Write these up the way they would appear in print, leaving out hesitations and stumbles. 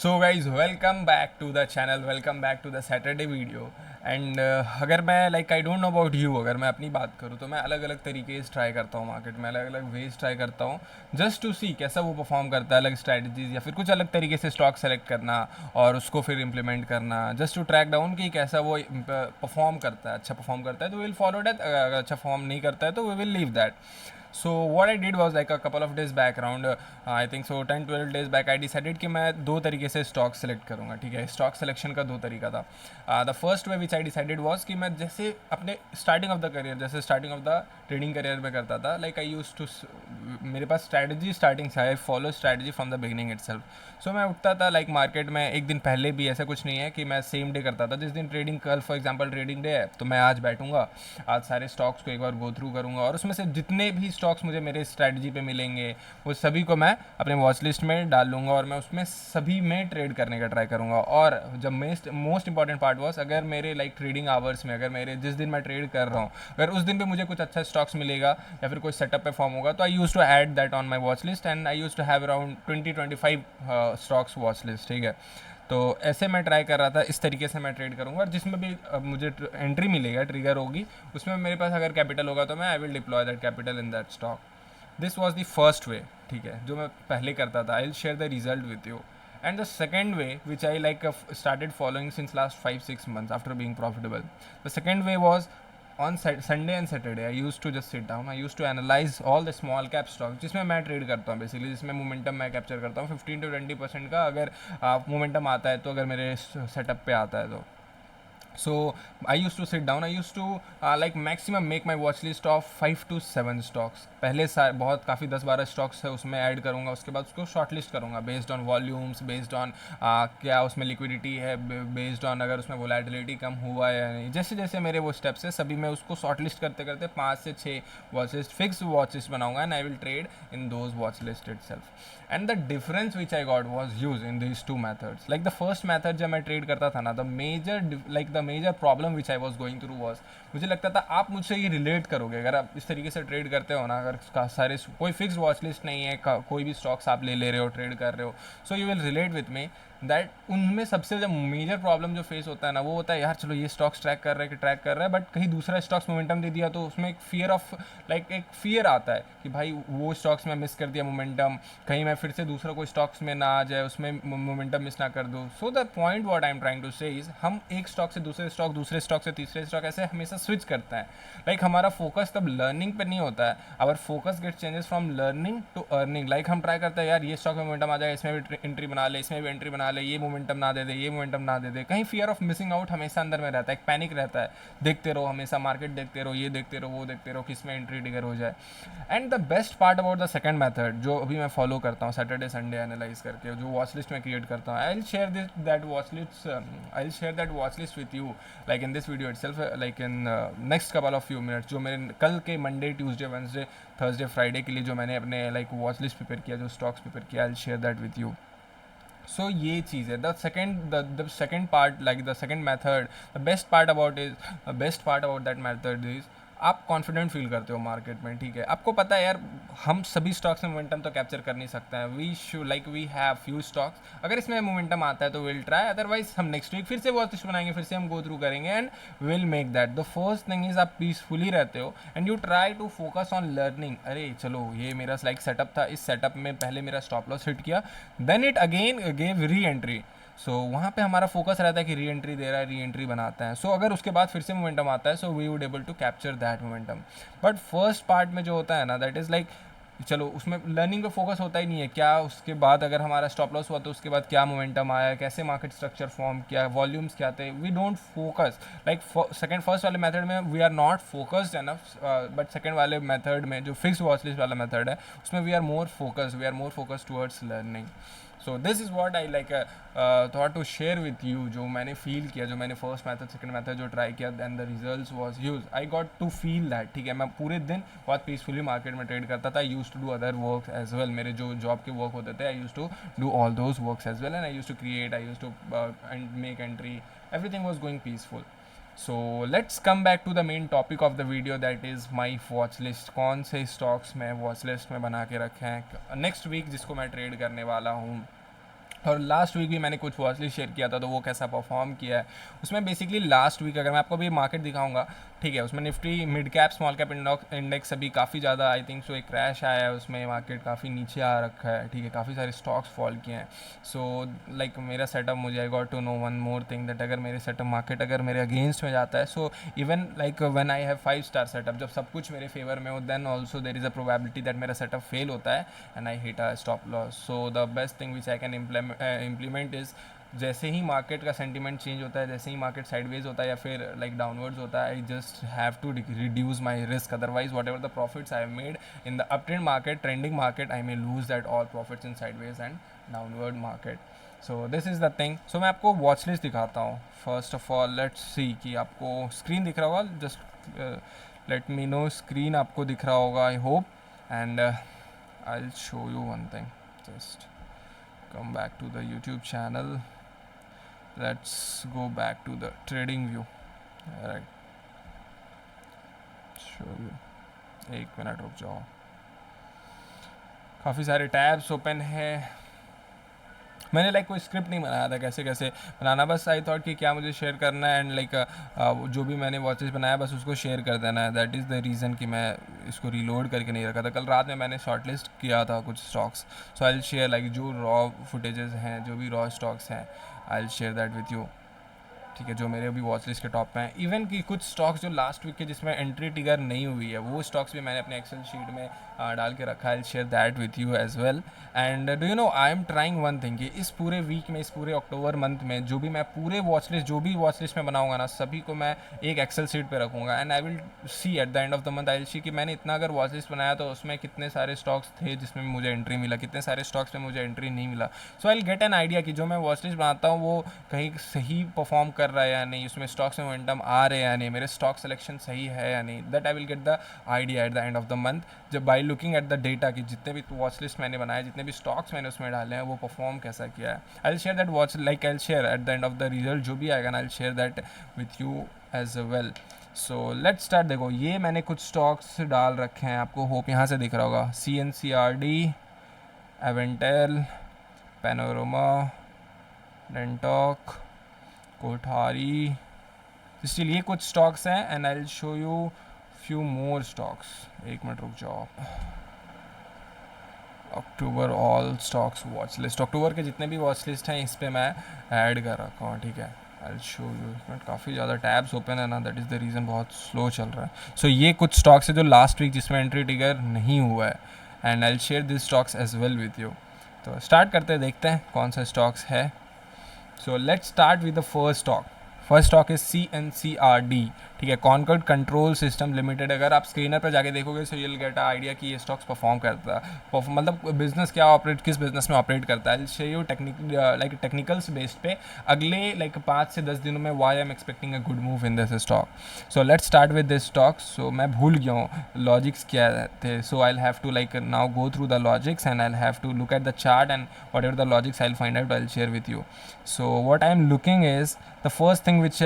So guys welcome back to the channel, welcome back to the Saturday video. And अगर मैं I don't know about you, अगर मैं अपनी बात करूँ तो मैं अलग अलग तरीके से ट्राई करता हूँ मार्केट में, अलग अलग वेज ट्राई करता हूँ जस्ट टू सी कैसा वो परफॉर्म करता है, अलग स्ट्रैटेजीज या फिर कुछ अलग तरीके से स्टॉक सेलेक्ट करना और उसको फिर इम्प्लीमेंट करना जस्ट टू ट्रैक डाउन कि कैसा वो परफॉर्म करता है। अच्छा परफॉर्म करता है तो विल फॉलो दैट, अगर अच्छा परफॉर्म नहीं करता है तो we will leave that. So what I did was like a couple of days back around I think so 10-12 days back I decided कि मैं दो तरीके से स्टॉक सेलेक्ट करूँगा। ठीक है, स्टॉक सिलेक्शन का दो तरीका था। The first way which I decided was कि मैं जैसे अपने स्टार्टिंग ऑफ द करियर, जैसे starting of the trading career में करता था, लाइक आई यूज टू, मेरे पास स्ट्रैटेजी स्टार्टिंग से, I follow strategy from the beginning itself. So मैं उठता था लाइक मार्केट में एक दिन पहले भी, ऐसा कुछ नहीं है कि मैं सेम डे करता था। जिस दिन ट्रेडिंग, कल फॉर एग्जांपल ट्रेडिंग डे है तो मैं आज बैठूंगा, आज सारे स्टॉक्स को एक बार गो थ्रू करूंगा और उसमें से जितने भी स्टॉक्स मुझे मेरे स्ट्रैटेजी पे मिलेंगे वो सभी को मैं अपने वॉच लिस्ट में डाल लूँगा और मैं उसमें सभी में ट्रेड करने का ट्राई करूँगा। और जब मोस्ट इंपॉर्टेंट पार्ट वॉज, अगर मेरे लाइक ट्रेडिंग आवर्स में, अगर मेरे जिस दिन मैं ट्रेड कर रहा हूँ, अगर उस दिन पे मुझे कुछ अच्छा स्टॉक्स मिलेगा या फिर कोई सेटअप पे फॉर्म होगा तो I used to add that on my watch list and I used to have around 20-25 stocks watch list. ठीक है, तो ऐसे मैं ट्राई कर रहा था, इस तरीके से मैं ट्रेड करूँगा और जिसमें भी मुझे एंट्री मिलेगा, ट्रिगर होगी, उसमें मेरे पास अगर कैपिटल होगा तो मैं I will deploy that capital in that stock. This was the first way, ठीक है, जो मैं पहले करता था। आई will share the result with you. And the second way which I started following since last 5-6 months after being profitable. The second way was on Sunday and Saturday I used to just sit down, I used to analyze all the small cap stocks जिसमें मैं trade करता हूँ basically, जिसमें momentum मैं capture करता हूँ 15-20% का। अगर मोमेंटम आता है तो, अगर मेरे सेटअप पे आता है तो। So I used to sit down, I used to like maximum make my watch list of 5 to 7 stocks। पहले बहुत काफ़ी 10-12 स्टॉक्स है उसमें ऐड करूँगा, उसके बाद उसको शॉर्ट लिस्ट करूँगा based on volumes, based on क्या उसमें लिक्विडिटी है, बेस्ड ऑन अगर उसमें वोलेटिलिटी कम हुआ है या नहीं। जैसे जैसे मेरे वो स्टेप्स है सभी मैं उसको शॉर्ट लिस्ट करते करते 5 से 6 watch list, fix watch list बनाऊंगा and I will trade in those watch list itself. And the difference which I got was use in this two methods. Like the first method जब मैं trade करता था ना, the major problem which I was going through was, मुझे लगता था आप मुझसे ये रिलेट करोगे अगर आप इस तरीके से ट्रेड करते हो ना, अगर सारे कोई फिक्स वॉच लिस्ट नहीं है, कोई भी स्टॉक्स आप ले रहे हो, ट्रेड कर रहे हो, so you will relate with me that उनमें सबसे जो मेजर प्रॉब्लम जो फेस होता है ना, वो होता है यार चलो ये स्टॉक्स ट्रैक कर रहा है बट कहीं दूसरा स्टॉक्स मोमेंटम दे दिया तो उसमें एक फियर ऑफ, लाइक एक फियर आता है कि भाई वो स्टॉक्स में मिस कर दिया मोमेंटम, कहीं मैं फिर से दूसरा कोई स्टॉक्स में ना आ जाए, उसमें मोमेंटम मिस ना कर दूँ। So the point what I am trying to say is, हम एक स्टॉक से दूसरे स्टॉक, दूसरे स्टॉक से तीसरे स्टॉक, ऐसे हमेशा स्विच करते हैं। लाइक हमारा फोकस तब लर्निंग पे नहीं होता है, our focus get changes from learning to earning. Like हम ट्राई करते हैं यार ये स्टॉक में मोमेंटम आ जाएगा, इसमें भी एंट्री बना ले, इसमें भी एंट्री बना ले, ये मोमेंटम ना दे दे, ये मोमेंटम ना दे दे, कहीं फियर ऑफ मिसिंग आउट हमेशा अंदर में रहता है, एक पैनिक रहता है, देखते रहो हमेशा मार्केट, देखते रहो, ये देखते रहो, वो देखते रहो, किस में एंट्री ट्रिगर हो जाए। And the best part about the second method जो अभी मैं फॉलो करता हूँ, सैटरडे संडे एनालाइज करके जो वॉच लिस्ट में क्रिएट करता हूँ, आई will share that watch list with you like in this video itself, like in next couple of few minutes. जो मेरे कल के Monday, Tuesday, Wednesday, Thursday, Friday के लिए जो मैंने अपने लाइक वॉच लिस्ट प्रिपेयर किया, जो स्टॉक्स प्रिपेयर किया, I will share that with you. So ये चीज़ है the second part, like the second method, the best part about that method is आप कॉन्फिडेंट फील करते हो मार्केट में। ठीक है, आपको पता है यार हम सभी स्टॉक्स में मोमेंटम तो कैप्चर कर नहीं सकते हैं, वी हैव फ्यू स्टॉक्स, अगर इसमें मोमेंटम आता है तो विल ट्राई, अदरवाइज हम नेक्स्ट वीक फिर से वॉच लिस्ट बनाएंगे, फिर से हम गो थ्रू करेंगे and will make that. The first thing is आप पीसफुली रहते हो and you try to focus on learning. अरे चलो ये मेरा लाइक सेटअप था, इस सेटअप में पहले मेरा स्टॉप लॉस हिट किया, then it again gave reentry. So वहाँ पे हमारा फोकस रहता है कि री एंट्री दे रहा है, री एंट्री बनाता है। सो अगर उसके बाद फिर से मोमेंटम आता है, so we would able to capture that momentum. But first part में जो होता है ना, दैट इज़ लाइक चलो उसमें लर्निंग पे फोकस होता ही नहीं है, क्या उसके बाद अगर हमारा स्टॉप लॉस हुआ तो उसके बाद क्या मोमेंटम आया, कैसे मार्केट स्ट्रक्चर फॉर्म किया, वॉल्यूम्स क्या थे, we don't focus. Like first वाले मेथड में we are not focused enough, but second वाले मेथड में जो फिक्स वॉच लिस्ट वाला मेथड है उसमें we are more focused towards learning. So this is what I like thought to share with you, जो मैंने फील किया, जो मैंने फर्स्ट मैथड सेकंड मैथड जो ट्राई किया and the results was huge. I got to feel that. ठीक है, मैं पूरे दिन बहुत पीसफुली मार्केट में ट्रेड करता था। I used to do other work as well, मेरे जो जॉब के वर्क होते थे I used to do all those works as well and I used to create, I used to make entry, everything was going peaceful. So let's come back to the main topic of the video, that is my watch list. कौन से stocks मैं watch list में बना के रखे हैं next week जिसको मैं ट्रेड करने वाला हूँ। और लास्ट वीक भी मैंने कुछ वॉच लिस्ट शेयर किया था, तो वो कैसा परफॉर्म किया है उसमें। बेसिकली लास्ट वीक अगर मैं आपको भी मार्केट दिखाऊंगा, ठीक है, उसमें Nifty mid cap small cap index अभी काफ़ी ज़्यादा आई थिंक सो एक क्रैश आया है उसमें, मार्केट काफ़ी नीचे आ रखा है, ठीक है, काफ़ी सारे स्टॉक्स फॉल किए हैं। सो लाइक मेरा सेटअप, मुझे I got to know one more thing that अगर मेरे सेटअप मार्केट अगर मेरे अगेंस्ट में जाता है, so even like when I have 5 star setup, जब सब कुछ मेरे फेवर में हो, then also there is a probability that मेरा सेटअप फेल होता है and I hit a stop loss. So the best thing which I can implement is, जैसे ही मार्केट का सेंटीमेंट चेंज होता है, जैसे ही मार्केट साइडवेज होता है या फिर लाइक डाउनवर्ड्स होता है, I just have to reduce my risk, otherwise whatever the profits I have made in the up trend market, trending market, I may lose that all profits in sideways and downward market. So this is the thing. So मैं आपको watch list दिखाता हूँ। First of all let's see कि आपको screen दिख रहा होगा, just let me know screen आपको दिख रहा होगा, I hope, and I will show you one thing. Just come back to the YouTube channel, let's go back to the trading view, right, show you, एक minute रुक जाओ, काफ़ी सारे tabs open है। मैंने लाइक कोई स्क्रिप्ट नहीं बनाया था कैसे कैसे बनाना, बस आई थॉट कि क्या मुझे शेयर करना है एंड लाइक जो भी मैंने वॉचेस बनाया बस उसको शेयर कर देना है। दैट इज़ द रीज़न कि मैं इसको रीलोड करके नहीं रखा था। कल रात में मैंने शॉर्ट लिस्ट किया था कुछ stocks, so I will share like जो रॉ फुटेजेस हैं, जो भी रॉ स्टॉक्स हैं, आई will share that with you, ठीक है, जो मेरे अभी वॉच लिस्ट के टॉप पे हैं। इवन कि कुछ स्टॉक्स जो लास्ट वीक के जिसमें एंट्री टिगर नहीं हुई है, वो स्टॉक्स भी मैंने अपने एक्सेल शीट में डाल के रखा है। I share that with you as well. And do you know I am trying one thing कि इस पूरे वीक में, इस पूरे अक्टूबर मंथ में जो भी मैं पूरे वॉच लिस्ट, जो भी वॉच लिस्ट में बनाऊंगा ना, सभी को मैं एक एक्सेल शीट पे रखूंगा and I will see eight the end of the month, I will see कि मैंने इतना अगर वॉच लिस्ट बनाया तो उसमें कितने सारे स्टॉक्स थे जिसमें मुझे एंट्री मिला, कितने सारे स्टॉक्स में मुझे एंट्री नहीं मिला। So I will get an idea कि जो मैं वॉच लिस्ट बनाता हूँ वो कहीं सही परफॉर्म कर रहा है या नहीं, उसमें स्टॉक्स में मोमेंटम आ रहे हैं या नहीं, मेरे स्टॉक सिलेक्शन सही है या नहीं। That I will get the idea at the end of the month, जब by looking at the data कि जितने भी वॉच लिस्ट मैंने बनाए, जितने भी स्टॉक्स मैंने उसमें डाले हैं, वो परफॉर्म कैसा किया है। I will share that watch, like I will share at the end of the result जो भी आएगा ना, I will share that with you as well. So let's start. देखो ये मैंने कुछ स्टॉक्स डाल रखे हैं, आपको होप यहाँ से दिख रहा होगा, CNCRD, एवेंटेल, पैनोरमा, डेंटॉक, कोठारी, स्टिल ये कुछ स्टॉक्स हैं and I will show you few more stocks. एक मिनट रुक जाओ। अक्टूबर ऑल स्टॉक्स वॉच लिस्ट, अक्टूबर के जितने भी वॉच लिस्ट हैं इस पर मैं ऐड कर रखा हूँ, ठीक है। I will show you, but काफ़ी ज़्यादा टैब्स ओपन है ना, दैट इज़ द रीज़न बहुत स्लो चल रहा है। सो ये कुछ स्टॉक्स है जो लास्ट वीक जिसमें एंट्री टिगर नहीं हुआ है and I will share this stocks as well with you. तो स्टार्ट करते हैं, देखते हैं कौन सा स्टॉक्स है। So let's start with the first stock. First stock है CNCRD, ठीक है, कॉन्कॉर्ड कंट्रोल सिस्टम लिमिटेड। अगर आप स्क्रीनर पर जाके देखोगे so you'll get a idea कि ये स्टॉक्स परफॉर्म करता है, मतलब बिजनेस क्या ऑपरेट, किस बिजनेस में ऑपरेट करता है। Show you like technicals based पे अगले लाइक 5 से 10 दिनों में why I am expecting a good move in this stock. So let's start with this stock. So मैं भूल गया हूँ लॉजिक्स क्या थे, so I have to like now go through the logics and I have to look at the chart and whatever the logics I will find out, I will share with you. So what I am looking is the first thing which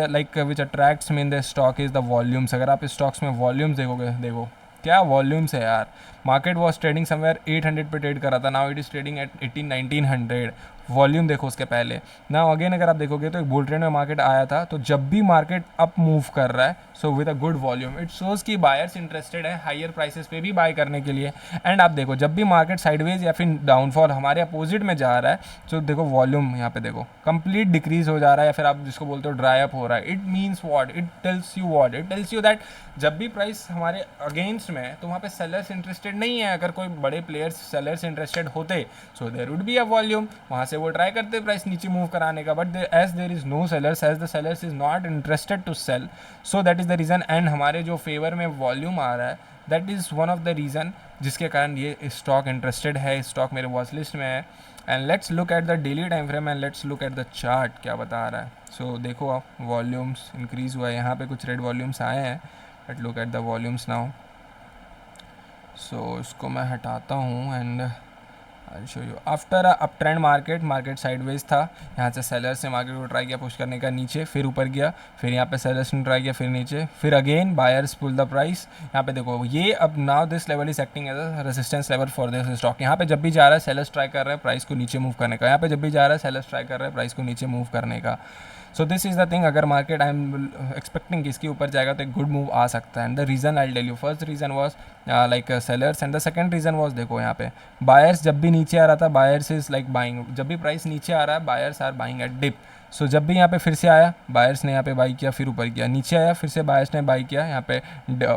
attracts me in the stock is the volumes। अगर आप stocks में volumes देखोगे, देखो क्या volumes है यार। Market was trading somewhere 800 पे trade कर रहा था, now it is trading at 1900। Volume देखो उसके पहले ना, अगेन अगर आप देखोगे तो एक बुल ट्रेंड में मार्केट आया था, तो जब भी मार्केट अप मूव कर रहा है so with a good volume it shows कि बायर्स इंटरेस्टेड है हायर प्राइसेस पे भी बाय करने के लिए। एंड आप देखो जब भी मार्केट साइडवेज या फिर डाउनफॉल हमारे अपोजिट में जा रहा है, तो देखो वॉल्यूम यहाँ पे देखो कंप्लीट डिक्रीज हो जा रहा है, या फिर आप जिसको बोलते हो ड्राई अप हो रहा है। It means what, it tells you what, it tells you that जब भी प्राइस हमारे अगेंस्ट में है तो वहाँ पे सेलर्स इंटरेस्टेड नहीं है। अगर कोई बड़े प्लेयर्स सेलर्स इंटरेस्टेड होते so there would be a volume, वहाँ से वो ट्राई करते प्राइस नीचे मूव कराने का, but as there is no sellers, as the sellers is not interested to sell, so that is the reason. And हमारे जो फेवर में वॉल्यूम आ रहा है, that is one of the reason जिसके कारण ये स्टॉक इंटरेस्टेड है, स्टॉक मेरे वॉच लिस्ट में है। And let's look at the daily time frame and let's look at the chart क्या बता रहा है। सो देखो आप वॉल्यूम्स इंक्रीज़ हुआ है, यहाँ पे कुछ रेड वॉल्यूम्स आए हैं, but look at the volumes now. So इसको मैं हटाता हूँ and I show you after up trend market sideways था, यहाँ से सेलर्स ने मार्केट को ट्राई किया पुश करने का नीचे, फिर ऊपर गया, फिर यहाँ पे सेलर्स ने ट्राई किया फिर नीचे, फिर again buyers pull the price. यहाँ पे देखो ये अब now this level is acting as a resistance level for this stock. यहाँ पे जब भी जा रहा है सेलर्स ट्राई कर रहे हैं प्राइस को नीचे मूव करने का, यहाँ पे जब भी जा रहा है सेलर्स ट्राई कर रहे हैं प्राइस को नीचे मूव करने का। सो दिस इज़ द थिंग, अगर मार्केट आई एम एक्सपेक्टिंग कि इसके ऊपर जाएगा तो एक गुड मूव आ सकता है। And the reason I tell you, first reason was like sellers and the second reason was देखो यहाँ पे बायर्स जब भी नीचे आ रहा था बायर्स इज लाइक बाइंग, जब भी प्राइस नीचे आ रहा है buyers are buying at dip. So जब भी यहाँ पे फिर से आया बायर्स ने यहाँ पे बाई किया, फिर ऊपर गया, नीचे आया फिर से बायर्स ने बाई किया, यहाँ पे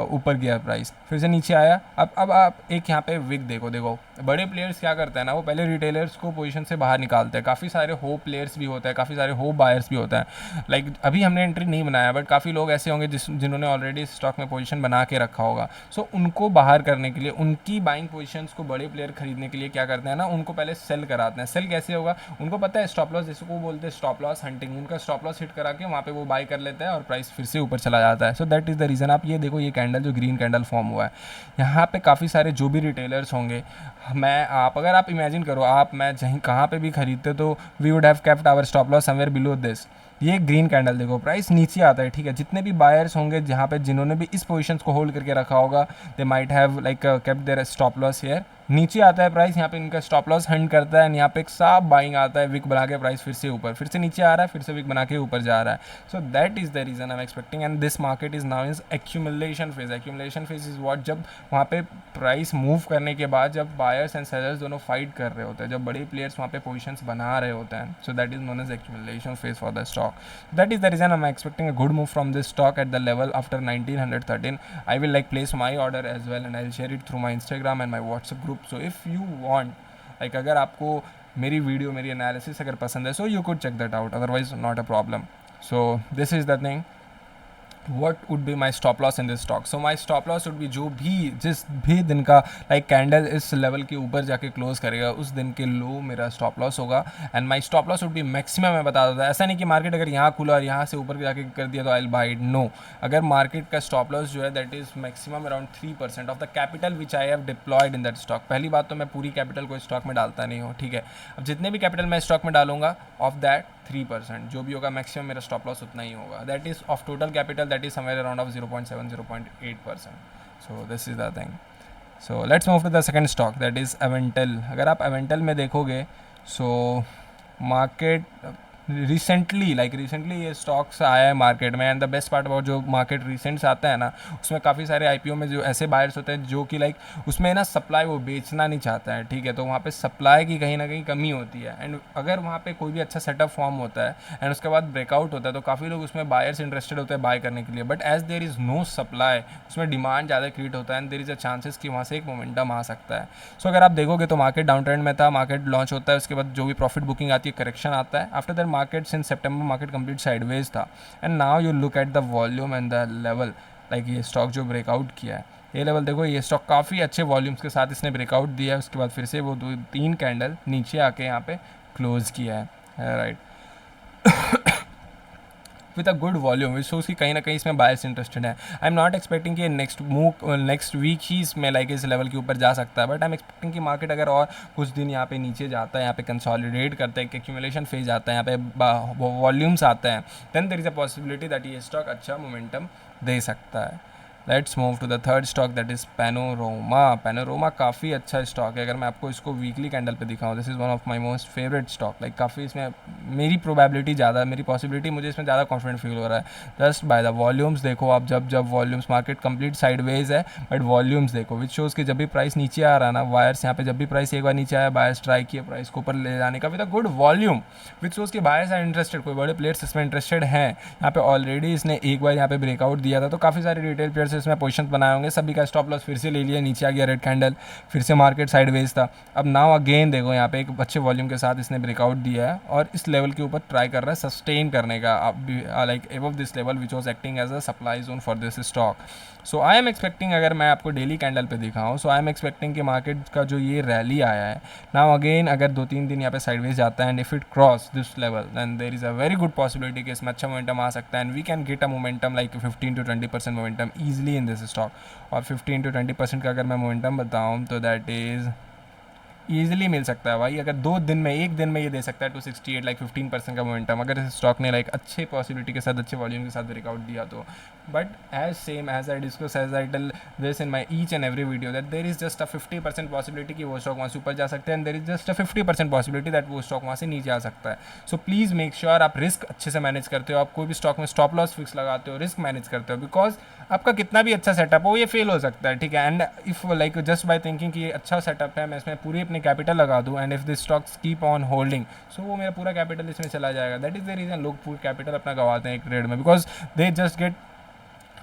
ऊपर गया प्राइस, फिर से नीचे आया। अब आप एक यहाँ पे विक देखो बड़े प्लेयर्स क्या करते हैं ना, वो पहले रिटेलर्स को पोजीशन से बाहर निकालते हैं। काफ़ी सारे होप प्लेयर्स भी होते हैं, काफ़ी सारे होप बायर्स भी होते हैं। लाइक अभी हमने एंट्री नहीं बनाया बट काफ़ी लोग ऐसे होंगे जिन्होंने ऑलरेडी स्टॉक में पोजीशन बना के रखा होगा। सो उनको बाहर करने के लिए, उनकी बाइंग पोजीशंस को बड़े प्लेयर खरीदने के लिए क्या करते हैं ना, उनको पहले सेल कराते हैं। सेल कैसे होगा, उनको पता है स्टॉप लॉस जिसको बोलते हैं स्टॉप लॉस हंटिंग, उनका स्टॉप लॉस हिट करा के वहाँ पे वो बाई कर लेते हैं और प्राइस फिर से ऊपर चला जाता है। सो दैट इज़ द रीज़न। आप ये देखो ये कैंडल जो ग्रीन कैंडल फॉर्म हुआ है, यहाँ पे काफ़ी सारे जो भी रिटेलर्स होंगे, अगर आप इमेजिन करो आप मैं जहीं कहाँ पे भी खरीदते तो we would have kept our stop loss somewhere below this. ये ग्रीन कैंडल देखो प्राइस नीचे आता है, ठीक है, जितने भी बायर्स होंगे जहाँ पे जिन्होंने भी इस पोजीशंस को होल्ड करके रखा होगा they might have like kept their stop loss here. नीचे आता है प्राइस, यहाँ पे इनका स्टॉप लॉस हंट करता है एंड यहाँ पे एक साफ बाइंग आता है, विक बना के प्राइस फिर से ऊपर, फिर से नीचे आ रहा है, फिर से विक बना के ऊपर जा रहा है। सो that is the reason I am expecting and this market is now is accumulation phase. Accumulation phase is what, जब वहाँ पे प्राइस मूव करने के बाद जब बायर्स एंड सेलर्स दोनों फाइट कर रहे होते हैं, जब बड़े प्लेयर्स वहाँ पे पोजीशंस बना रहे होते हैं। So that is known as accumulation phase for the stock. That is the reason I'm expecting a good move from this stock at the level after 1913. I will like place my order as well and I'll share it through my Instagram and my WhatsApp group. So if you want, like अगर आपको मेरी video मेरी analysis अगर पसंद है, so you could check that out, otherwise not a problem. So this is the thing, what would be my stop loss in this stock. So my stop loss would be जो भी जिस भी दिन का like candle इस level के ऊपर जाके क्लोज करेगा उस दिन के लो मेरा स्टॉप लॉस होगा। And my stop loss would B maximum, मैं बता देता, ऐसा नहीं कि मार्केट अगर यहाँ खुला और यहाँ से ऊपर जाके कर दिया तो I will buy it, no. अगर मार्केट का स्टॉप लॉस जो है that is maximum around 3% of the capital which I have deployed in that stock. पहली बात तो मैं पूरी कैपिटल को स्टॉक में डालता नहीं हूँ, ठीक है। अब जितने भी कैपिटल मैं स्टॉक में डालूंगा ऑफ दैट 3% जो भी होगा मैक्सिमम मेरा स्टॉप लॉस उतना ही होगा। That is of total capital that is somewhere around of 0.7 0.8%. So this is the thing. So let's move to the second stock, that is Aventel. अगर आप Aventel में देखोगे so मार्केट रिसेंटली ये stocks आया है market में। And the best part about जो market recent आता है ना, उसमें काफ़ी सारे आईपीओ में जो ऐसे बायर्स होते हैं जो कि लाइक उसमें ना सप्लाई वो बेचना नहीं चाहता है, ठीक है, तो वहाँ पे सप्लाई की कहीं ना कहीं कमी होती है। एंड अगर वहाँ पे कोई भी अच्छा सेटअप फॉर्म होता है एंड उसके बाद ब्रेकआउट होता है तो काफ़ी लोग उसमें बायर्स इंटरेस्टेड होते हैं बाय करने के लिए। But as there is no supply, उसमें डिमांड ज़्यादा क्रिएट होता है and there is a chances कि वहाँ से एक मोमेंटम आ सकता है। सो अगर आप देखोगे तो मार्केट डाउन ट्रेंड में था, मार्केट लॉन्च होता है, उसके बाद जो भी प्रॉफिट बुकिंग आती है करेक्शन आता है। After that market since September market complete sideways था and now you look at the volume and the level, like ये स्टॉक जो ब्रेकआउट किया है, ये लेवल देखो, ये स्टॉक काफ़ी अच्छे वॉल्यूम्स के साथ इसने ब्रेकआउट दिया है। उसके बाद फिर से वो 2-3 कैंडल नीचे आके यहाँ पे क्लोज किया है, right, with a good volume which shows कि कहीं ना कहीं इसमें बायर्स इंटरेस्टेड है। आई एम नॉट एक्सपेक्टिंग कि नेक्स्ट वीक ही इसमें लाइक इस लेवल के ऊपर जा सकता है, बट आई एम एक्सपेक्टिंग कि मार्केट अगर और कुछ दिन यहाँ पे नीचे जाता है, यहाँ पे कंसोलिडेट करता है, एक एक्यूमुलेशन फेज आता है, यहाँ पे वॉल्यूम्स आते हैं, then there is a possibility that ये स्टॉक अच्छा मोमेंटम दे सकता है। Let's move to the third stock that is Panorama. Panorama काफ़ी अच्छा स्टॉक है। अगर मैं आपको इसको वीकली कैंडल पे दिखाऊं, this is one of my most favourite stock. Like काफ़ी इसमें मेरी प्रोबेबिलिटी ज़्यादा, मेरी पॉसिबिलिटी, मुझे इसमें ज़्यादा कॉन्फिडेंट फील हो रहा है जस्ट बाय द वॉल्यूम्स। देखो आप, जब वॉल्यूम्स, मार्केट कंप्लीट साइडवेज है बट वॉल्यूम्स देखो विच शोज़ कि जब भी प्राइस नीचे आ रहा है ना, वायर्स यहाँ पे जब भी प्राइस एक बार नीचे आया, बायर्स ट्राई किए प्राइस को ऊपर ले जाने का with a good volume which shows कि बायर्स आर इंटरेस्टेड, कोई बड़े प्लेयर्स इसमें इंटरेस्टेड हैं। यहाँ पे ऑलरेडी इसने एक बार यहाँ पे ब्रेकआउट दिया था तो काफ़ी सारे रिटेल प्लेयर्स इसमें पोजिशन बनाए होंगे, सभी का स्टॉप लॉस फिर से ले लिया, नीचे आ गया रेड कैंडल, फिर से मार्केट साइडवेज था। अब नाउ अगेन देखो यहाँ पे एक अच्छे वॉल्यूम के साथ इसने ब्रेकआउट दिया है और इस लेवल के ऊपर ट्राई कर रहा है सस्टेन करने का, like above this level which was acting as a supply zone for this stock. So I am expecting, अगर मैं आपको डेली कैंडल पे दिखाऊँ, सो आई एम एक्सपेक्टिंग कि मार्केट का जो ये रैली आया है नाउ अगेन अगर 2-3 दिन यहाँ पे साइडवेज जाता है and if it cross this level then there is a very good possibility कि इसमें अच्छा मोमेंटम आ सकता है and we can get a momentum like 15 to 20% momentum easily in this stock. और 15 to 20% का अगर मैं मोमेंटम बताऊँ तो दैट इज़ ईजिली मिल सकता है भाई। अगर 2 दिन में, 1 दिन में ये दे सकता है 268, लाइक 15% का मोमेंटम, अगर इस स्टॉक ने लाइक अच्छे पॉसिबिलिटी के साथ, अच्छे वॉल्यूम के साथ ब्रेकआउट दिया तो। But as same as I discuss, as I tell this in my each and every video, that there is just a 50% possibility कि वो स्टॉक वहाँ से ऊपर जा सकते हैं, and there is just a 50% possibility that वो स्टॉक वहाँ से नीचे आ सकता है। सो प्लीज़ मेक श्योर आप रिस्क अच्छे से मैनेज करते हो, आप कोई भी स्टॉक में स्टॉप लॉस फिक्स लगाते हो, रिस्क मैनेज करते हो, बिकॉज आपका कितना भी अच्छा सेटअप हो ये फेल हो सकता है, ठीक है। And if like just by thinking कि ये अच्छा सेटअप है, मैं इसमें पूरी अपनी कैपिटल लगा दूँ, and if this stocks keep on holding, so वो मेरा पूरा कैपिटल इसमें चला जाएगा। दैट इज़ द रीज़न लोग पूरी कैपिटल अपना गंवाते हैं एक ट्रेड में, because they just get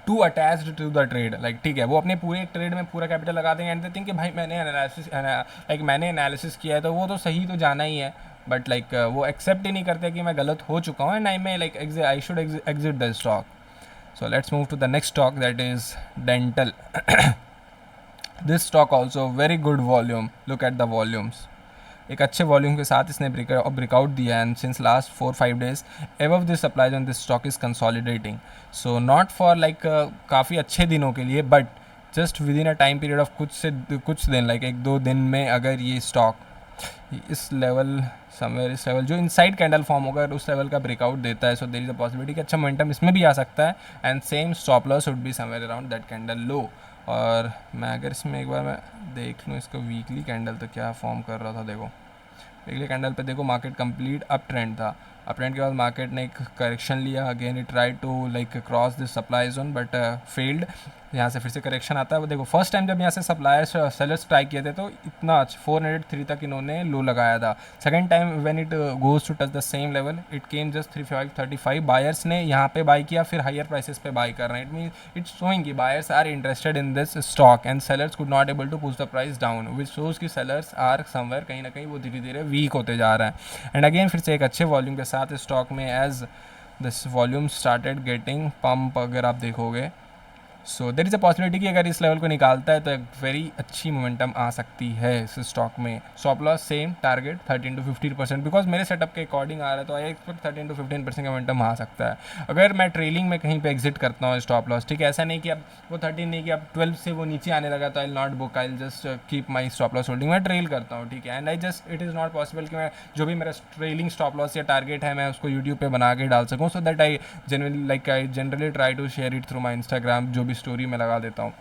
to attached to the trade. Like ठीक है, वो अपने पूरे ट्रेड में पूरा कैपिटल लगा देंगे, एंड दे थिंक कि भाई मैंने एनालिसिस किया है तो वो तो सही तो जाना ही है, बट लाइक वो एक्सेप्ट ही नहीं करते कि मैं गलत हो चुका हूँ, and I may like I should exit the stock. So let's move to the next stock, that is Dental. This stock also very good volume. Look at the volumes. एक अच्छे वॉल्यूम के साथ इसने ब्रेकआउट दिया, and since last 4-5 days above this supplies on this stock is consolidating. So not for like काफ़ी अच्छे दिनों के लिए, but just with in a time period of कुछ दिन, लाइक 1-2 दिन में अगर ये स्टॉक इस लेवल समवेयर, इस लेवल जो इनसाइड कैंडल फॉर्म होगा, उस लेवल का ब्रेकआउट देता है, so there is a possibility कि अच्छा मोमेंटम इसमें भी आ सकता है, and same stop loss would be somewhere around that candle low. और मैं अगर इसमें एक बार मैं देख लूँ इसका वीकली कैंडल तो क्या फॉर्म कर रहा था, देखो वीकली कैंडल पे देखो मार्केट कंप्लीट अप ट्रेंड था, अप ट्रेंड के बाद मार्केट ने एक करेक्शन लिया, again it try to like cross this supply zone but failed. यहाँ से फिर से करेक्शन आता है, वो देखो फर्स्ट टाइम जब यहाँ से सप्लायर्स सेलर्स ट्राई किए थे तो इतना 403 तक इन्होंने लो लगाया था। Second time when it goes to touch the same level it came just 3535, buyers ने यहाँ पे बाई किया, फिर हायर प्राइसेस पे बाई कर रहे हैं। इट मीन इट्स शोइंग कि buyers are interested in this stock and sellers could not able to push the price down, which shows कि सेलर्स आर समवेयर कहीं ना कहीं वो धीरे धीरे वीक होते जा रहा है। एंड अगेन फिर से एक अच्छे वॉल्यूम के साथ स्टॉक में as this volume started getting pump, अगर आप देखोगे सो देर इज़ अ पॉसिबिलिटी कि अगर इस लेवल को निकालता है तो एक वेरी अच्छी मोमेंटम आ सकती है इस स्टॉक में। Stop loss same target 13 to 15%, because मेरे सेटअप के अकॉर्डिंग आ रहा है तो आई एक्सपेक्ट 13 to 15% का मोमेंटम आ सकता है अगर मैं ट्रेलिंग में कहीं पे एग्जिट करता हूँ स्टॉप लॉस, ठीक है। ऐसा नहीं कि अब वो 13 नहीं कि अब 12 से वो नीचे आने लगा तो I not book, I just keep my stop loss holding, मैं ट्रेल करता हूँ, ठीक है। And I just it is not possible कि मैं जो भी मेरा ट्रेलिंग स्टॉप लॉस या टारगेट है मैं उसको यूट्यूब पे बना के डाल सकूँ, so that I generally try to share it through my Instagram, जो भी स्टोरी में लगा देता हूँ,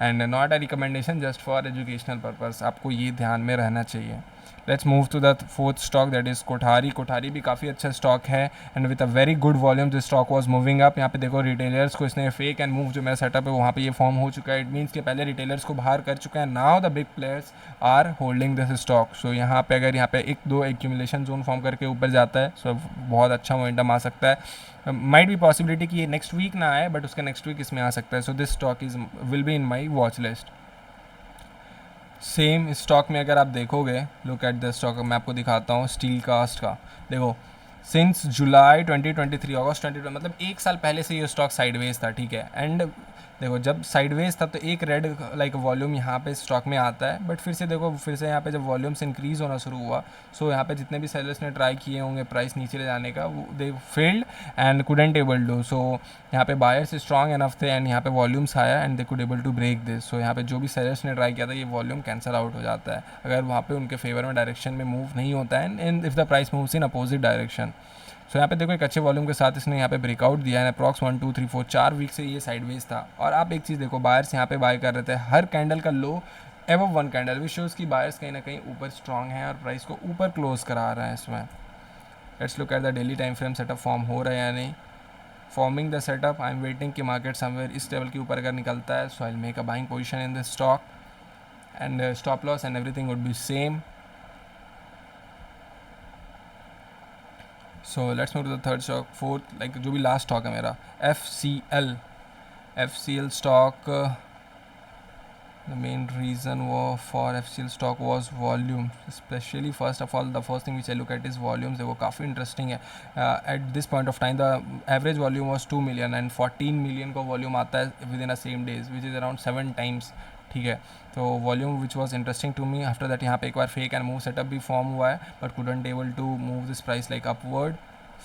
and not a recommendation, just for educational purpose, आपको ये ध्यान में रहना चाहिए। Let's move to the fourth stock, that is Kothari. Kothari भी काफ़ी अच्छा स्टॉक है and with a very good volume this stock was moving up. यहाँ पे देखो रिटेलर्स को इसने फेक एंड मूव जो मेरा सेटअप है वहाँ पे ये फॉर्म हो चुका है, इट मीन्स कि पहले रिटेलर्स को बाहर कर चुका है, now the big players are holding this stock. So यहाँ पे अगर यहाँ पे 1-2 एक्यूमुलेशन जोन फॉर्म करके ऊपर जाता है सो बहुत अच्छा मोमेंटम आ सकता है। माइट भी पॉसिबिलिटी कि ये नेक्स्ट वीक ना आए बट उसके नेक्स्ट वीक इसमें आ सकता है, so this stock is will be in my watch list. Same stock में अगर आप देखोगे, लुक एट द स्टॉक, मैं आपको दिखाता हूँ स्टील कास्ट का। देखो सिंस जुलाई 2023, अगस्त 2020, मतलब 1 साल पहले से ये स्टॉक साइडवेज था, ठीक है। एंड देखो जब साइडवेज था तो एक रेड लाइक वॉल्यूम यहाँ पे स्टॉक में आता है, बट फिर से देखो फिर से यहाँ पे जब वॉल्यूम्स इंक्रीज होना शुरू हुआ सो यहाँ पे जितने भी सेलर्स ने ट्राई किए होंगे प्राइस नीचे ले जाने का, they failed and couldn't able to. So यहाँ पे बायर्स स्ट्रॉन्ग एनफ थे एंड यहाँ पे वॉल्यूम्स आया and they could able to break this. So यहाँ पे जो भी सेलर्स ने ट्राई किया था ये वॉल्यूम कैंसिल आउट हो जाता है अगर वहाँ पे उनके फेवर में डायरेक्शन में मूव नहीं होता है, and if the price moves in opposite direction. So यहाँ पे देखो एक अच्छे वॉल्यूम के साथ इसने यहाँ पे ब्रेकआउट दिया है, अप्रॉक्स 1 2 3 4 4 वीक से ये साइडवेज था। और आप एक चीज़ देखो, बायर्स यहाँ पे बाय कर रहे थे, हर कैंडल का लो एवं 1 कैंडल, विच शोज़ कि बायर्स कहीं ना कहीं ऊपर स्ट्रॉन्ग है और प्राइस को ऊपर क्लोज करा रहा है इसमें। Let's look at the daily time frame, setup form हो रहा है या नहीं। Forming the setup, I am waiting कि मार्केट समवेयर इस लेवल के ऊपर अगर निकलता है so I will make a buying position in this stock and stop loss and everything would be same. So let's move to the third stock, fourth like जो भी last stock है मेरा, FCL stock. The main reason for FCL stock was volume, especially first of all the first thing which I look at is volumes. वो काफ़ी interesting है। At this point of time the average volume was 2 million and 14 million का volume आता है within a same days which is around 7 times, ठीक है। तो volume which was interesting to me. After that यहाँ पे एक बार फेक एंड मूव सेटअप भी फॉर्म हुआ है but couldn't able to move this price like upward.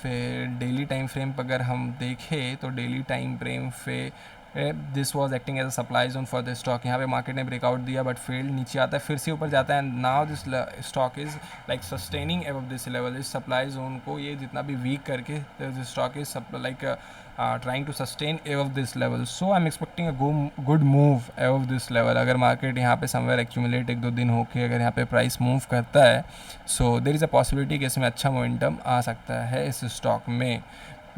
फिर डेली टाइम फ्रेम पर अगर हम देखें तो डेली टाइम फ्रेम पे this was acting as a supply zone for the stock. यहाँ पे मार्केट ने ब्रेकआउट दिया बट फेल्ड, नीचे आता है फिर से ऊपर जाता है, and now this stock is like sustaining above this level. इस सप्लाई जोन को ये जितना भी वीक करके this stock is like trying to sustain above this level, so I'm expecting a good move above this level। अगर market यहाँ पे somewhere accumulate 1-2 दिन होके अगर यहाँ पे प्राइस मूव करता है, सो देर इज़ अ पॉसिबिलिटी कि इसमें अच्छा मोमेंटम आ सकता है इस स्टॉक में,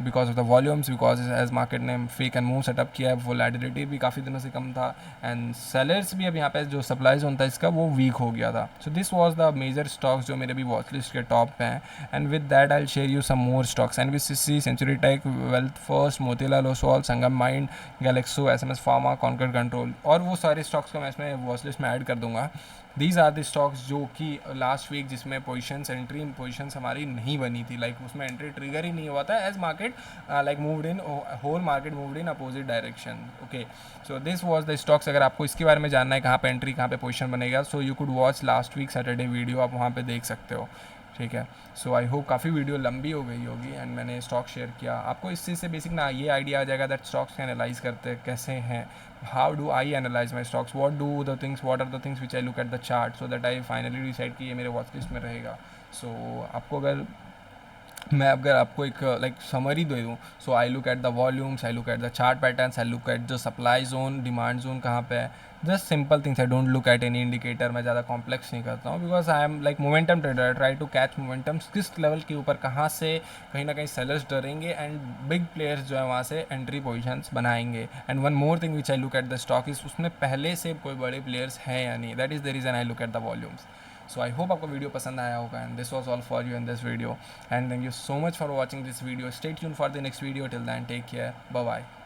because of the volumes, because as market ने फेक एंड मूव सेटअप किया है, वोलेटिलिटी भी काफ़ी दिनों से कम था, एंड सेलर्स भी अब यहाँ पे जो सप्लाई जोन था इसका वो वीक हो गया था। So this was the major stocks जो मेरे भी वॉच लिस्ट के टॉप पे हैं, and with that I share you some more stocks, NBCC, Century Tech, Wealth First, Motilal Oswal, Sangam Mind, Glaxo, SMS Pharma, Concor Control, और वो सारे स्टॉक्स को मैं इसमें वॉच लिस्ट में ऐड कर दूंगा। दीज आर द स्टॉक्स जो कि लास्ट वीक जिसमें पोजिशंस, एंट्री पोजिशंस हमारी नहीं बनी थी, लाइक उसमें एंट्री ट्रिगर ही नहीं हुआ था as market like moved in, whole market moved in opposite direction. Okay, so this was the stocks. अगर आपको इसके बारे में जानना है कहाँ पे एंट्री, कहाँ पे पोजीशन बनेगा, so you could watch last week Saturday video, आप वहाँ पे देख सकते हो। ठीक है, सो आई होप काफ़ी वीडियो लंबी हो गई होगी एंड मैंने स्टॉक शेयर किया, आपको इस चीज़ से बेसिक ना ये आइडिया आ जाएगा दैट स्टॉक्स के एनालाइज करते कैसे हैं, how do I analyse my stocks, what are the things which I look at the chart, so that I finally decide कि ये मेरे वॉच लिस्ट में रहेगा। सो आपको मैं अगर आपको एक लाइक समरी दे दूँ, so I look at the volumes, I look at the chart patterns, I look at the supply zone, demand zone कहाँ पे है, just simple things, I don't look at any indicator, मैं ज़्यादा complex नहीं करता हूँ, because I am like momentum trader, I try to catch momentum, किस level के ऊपर कहाँ से कहीं ना कहीं सेलर्स डरेंगे एंड बिग प्लेयर्स जो है वहाँ से एंट्री पोजिशंस बनाएंगे। And one more thing which I look at the stock is उसमें पहले से कोई बड़े प्लेयर्स हैं या नहीं, that is the reason I look at the volumes. So I hope आपको वीडियो पसंद आया होगा, and this was all for you in this video, and thank you so much for watching this video. Stay tune for the next video, till then take care, bye bye.